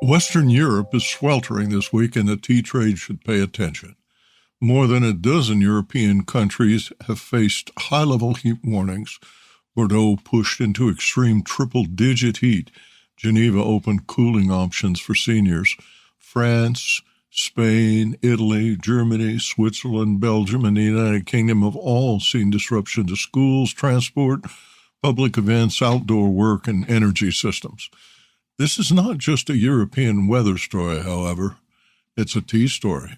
Western Europe is sweltering this week, and the tea trade should pay attention. More than a dozen European countries have faced high-level heat warnings. Bordeaux pushed into extreme triple-digit heat. Geneva opened cooling options for seniors. France, Spain, Italy, Germany, Switzerland, Belgium, and the United Kingdom have all seen disruption to schools, transport, public events, outdoor work, and energy systems. This is not just a European weather story, however. It's a tea story.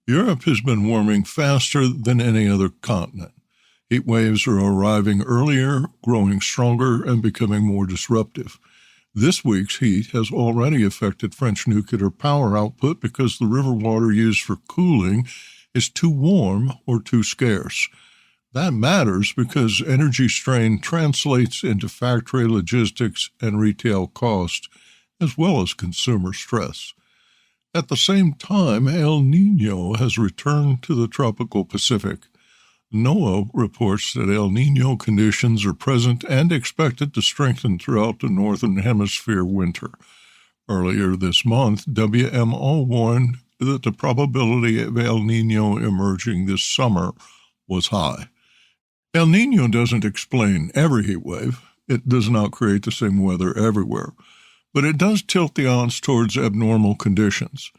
Europe has been warming faster than any other continent. Heat waves are arriving earlier, growing stronger, and becoming more disruptive. This week's heat has already affected French nuclear power output because the river water used for cooling is too warm or too scarce. That matters because energy strain translates into factory logistics and retail cost, as well as consumer stress. At the same time, El Niño has returned to the tropical Pacific. NOAA reports that El Niño conditions are present and expected to strengthen throughout the Northern Hemisphere winter. Earlier this month, WMO warned that the probability of El Niño emerging this summer was high. El Niño doesn't explain every heat wave. It does not create the same weather everywhere. But it does tilt the odds towards abnormal conditions.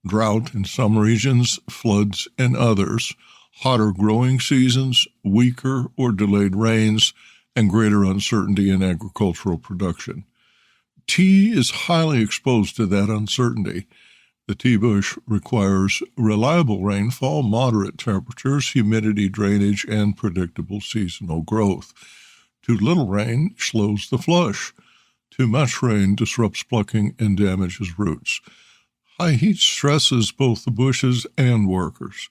Drought in some regions, floods in others, hotter growing seasons, weaker or delayed rains, and greater uncertainty in agricultural production. Tea is highly exposed to that uncertainty. The tea bush requires reliable rainfall, moderate temperatures, humidity, drainage, and predictable seasonal growth. Too little rain slows the flush. Too much rain disrupts plucking and damages roots. High heat stresses both the bushes and workers.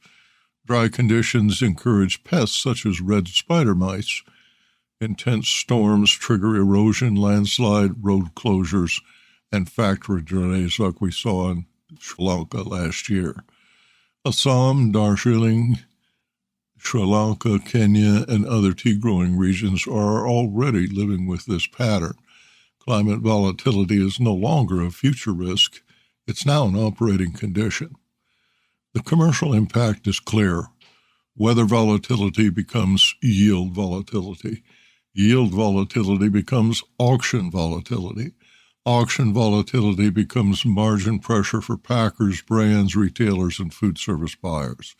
Dry conditions encourage pests such as red spider mites. Intense storms trigger erosion, landslide, road closures, and factory delays like we saw in Sri Lanka last year. Assam, Darjeeling, Sri Lanka, Kenya, and other tea-growing regions are already living with this pattern. Climate volatility is no longer a future risk. It's now an operating condition. The commercial impact is clear. Weather volatility becomes yield volatility. Yield volatility becomes auction volatility. Auction volatility becomes margin pressure for packers, brands, retailers, and food service buyers.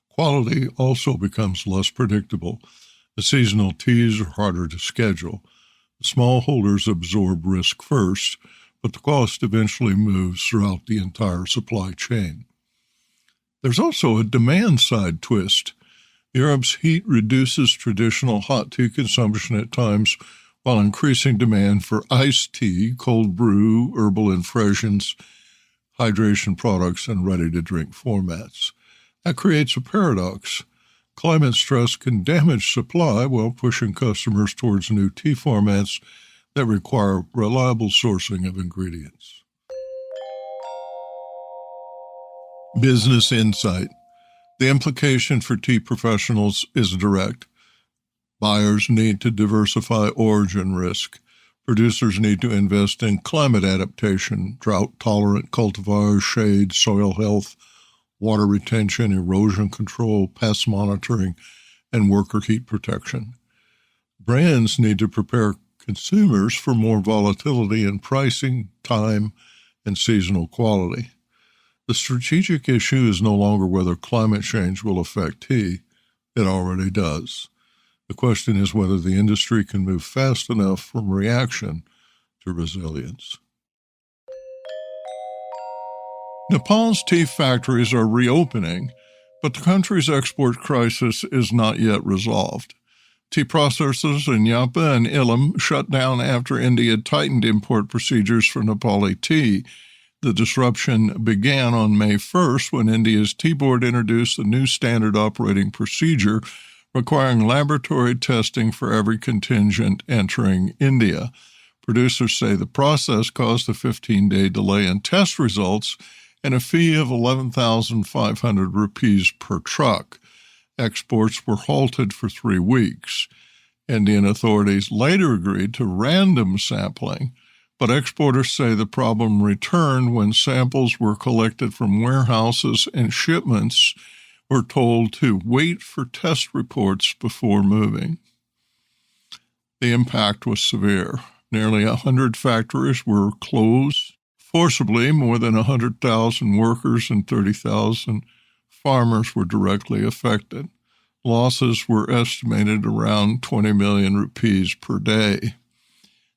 Quality also becomes less predictable. The seasonal teas are harder to schedule. The smallholders absorb risk first, but the cost eventually moves throughout the entire supply chain. There's also a demand-side twist. Europe's heat reduces traditional hot tea consumption at times while increasing demand for iced tea, cold brew, herbal infusions, hydration products, and ready-to-drink formats. That creates a paradox. Climate stress can damage supply while pushing customers towards new tea formats that require reliable sourcing of ingredients. Business insight. The implication for tea professionals is direct. Buyers need to diversify origin risk. Producers need to invest in climate adaptation, drought-tolerant cultivars, shade, soil health, water retention, erosion control, pest monitoring, and worker heat protection. Brands need to prepare consumers for more volatility in pricing, time, and seasonal quality. The strategic issue is no longer whether climate change will affect tea. It already does. The question is whether the industry can move fast enough from reaction to resilience. Nepal's tea factories are reopening, but the country's export crisis is not yet resolved. Tea processors in Yapa and Ilam shut down after India tightened import procedures for Nepali tea. The disruption began on May 1st when India's Tea Board introduced a new standard operating procedure requiring laboratory testing for every contingent entering India. Producers say the process caused a 15-day delay in test results and a fee of 11,500 rupees per truck. Exports were halted for 3 weeks. Indian authorities later agreed to random sampling, But exporters say the problem returned when samples were collected from warehouses and shipments were told to wait for test reports before moving. The impact was severe. Nearly 100 factories were closed forcibly. More than 100,000 workers and 30,000 farmers were directly affected. Losses were estimated around 20 million rupees per day.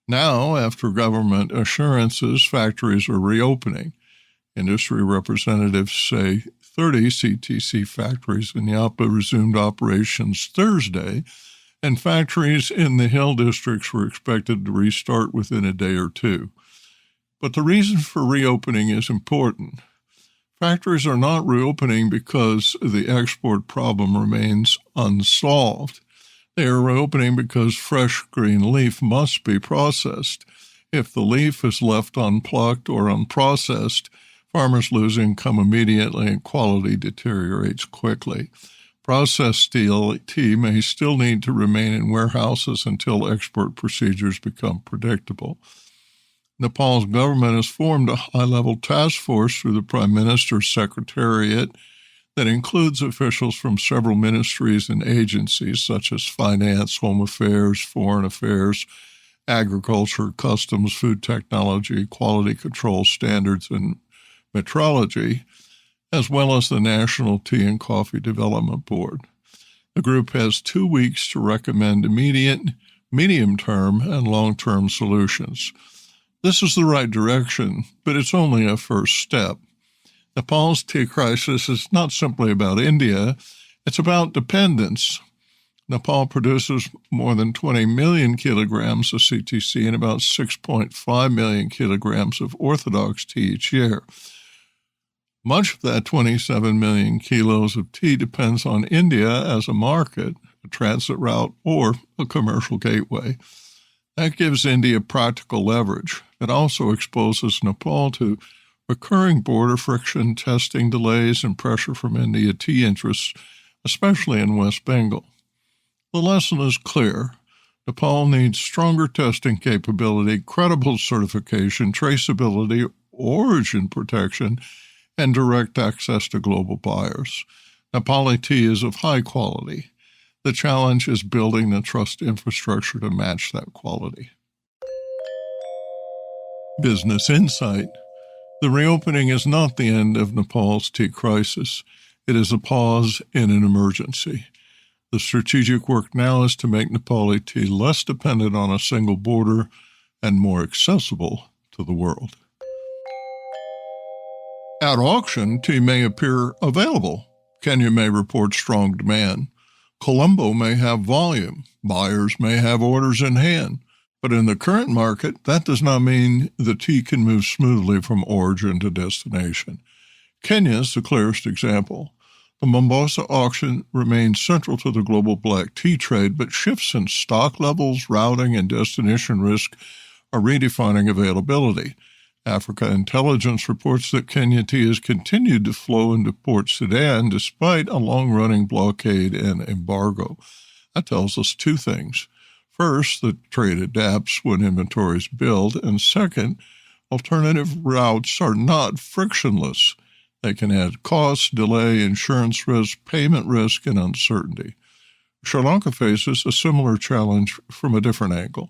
Now, after government assurances, factories are reopening. Industry representatives say 30 CTC factories in Yapa resumed operations Thursday, and factories in the hill districts were expected to restart within a day or two. But the reason for reopening is important. Factories are not reopening because the export problem remains unsolved. They are reopening because fresh green leaf must be processed. If the leaf is left unplucked or unprocessed, farmers lose income immediately and quality deteriorates quickly. Processed tea may still need to remain in warehouses until export procedures become predictable. Nepal's government has formed a high-level task force through the Prime Minister's Secretariat that includes officials from several ministries and agencies such as Finance, Home Affairs, Foreign Affairs, Agriculture, Customs, Food Technology, Quality Control Standards, and Metrology, as well as the National Tea and Coffee Development Board. The group has 2 weeks to recommend immediate, medium-term, and long-term solutions. This is the right direction, but it's only a first step. Nepal's tea crisis is not simply about India, it's about dependence. Nepal produces more than 20 million kilograms of CTC and about 6.5 million kilograms of orthodox tea each year. Much of that 27 million kilos of tea depends on India as a market, a transit route, or a commercial gateway. That gives India practical leverage. It also exposes Nepal to recurring border friction, testing delays, and pressure from India tea interests, especially in West Bengal. The lesson is clear. Nepal needs stronger testing capability, credible certification, traceability, origin protection, and direct access to global buyers. Nepali tea is of high quality. The challenge is building the trust infrastructure to match that quality. Business Insight. The reopening is not the end of Nepal's tea crisis. It is a pause in an emergency. The strategic work now is to make Nepali tea less dependent on a single border and more accessible to the world. At auction, tea may appear available. Kenya may report strong demand. Colombo may have volume. Buyers may have orders in hand. But in the current market, that does not mean the tea can move smoothly from origin to destination. Kenya is the clearest example. The Mombasa auction remains central to the global black tea trade, but shifts in stock levels, routing, and destination risk are redefining availability. Africa Intelligence reports that Kenya tea has continued to flow into Port Sudan despite a long-running blockade and embargo. That tells us two things. First, the trade adapts when inventories build, and second, alternative routes are not frictionless. They can add costs, delay, insurance risk, payment risk, and uncertainty. Sri Lanka faces a similar challenge from a different angle.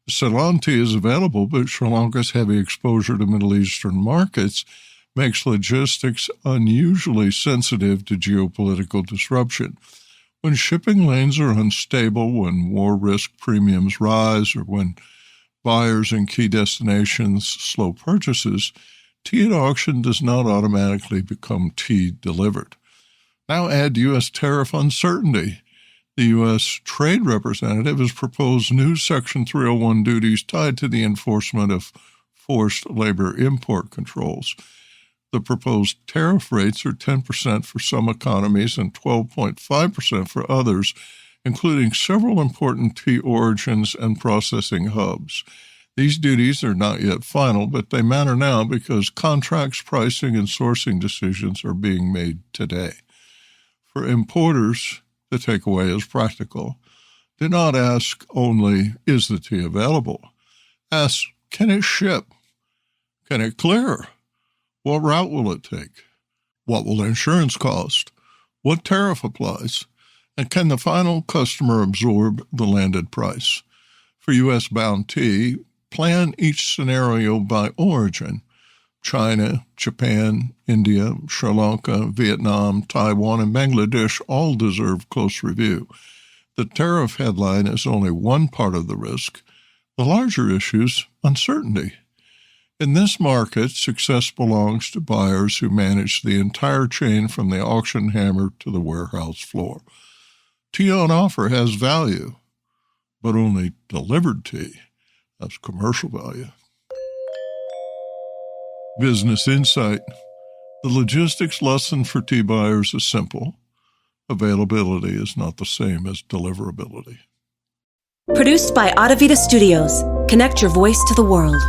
Ceylon tea is available, but Sri Lanka's heavy exposure to Middle Eastern markets makes logistics unusually sensitive to geopolitical disruption. When shipping lanes are unstable, when war risk premiums rise, or when buyers in key destinations slow purchases, tea at auction does not automatically become tea delivered. Now add U.S. tariff uncertainty. The U.S. Trade Representative has proposed new Section 301 duties tied to the enforcement of forced labor import controls. The proposed tariff rates are 10% for some economies and 12.5% for others, including several important tea origins and processing hubs. These duties are not yet final, but they matter now because contracts, pricing, and sourcing decisions are being made today. For importers, the takeaway is practical. Do not ask only, is the tea available? Ask, Can it ship? Can it clear? What route will it take? What will insurance cost? What tariff applies? And can the final customer absorb the landed price? For U.S.-bound tea, plan each scenario by origin. China, Japan, India, Sri Lanka, Vietnam, Taiwan, and Bangladesh all deserve close review. The tariff headline is only one part of the risk. The larger issue is uncertainty. In this market, success belongs to buyers who manage the entire chain from the auction hammer to the warehouse floor. Tea on offer has value, but only delivered tea has commercial value. Business insight. The logistics lesson for tea buyers is simple. Availability is not the same as deliverability. Produced by Audavita Studios. Connect your voice to the world.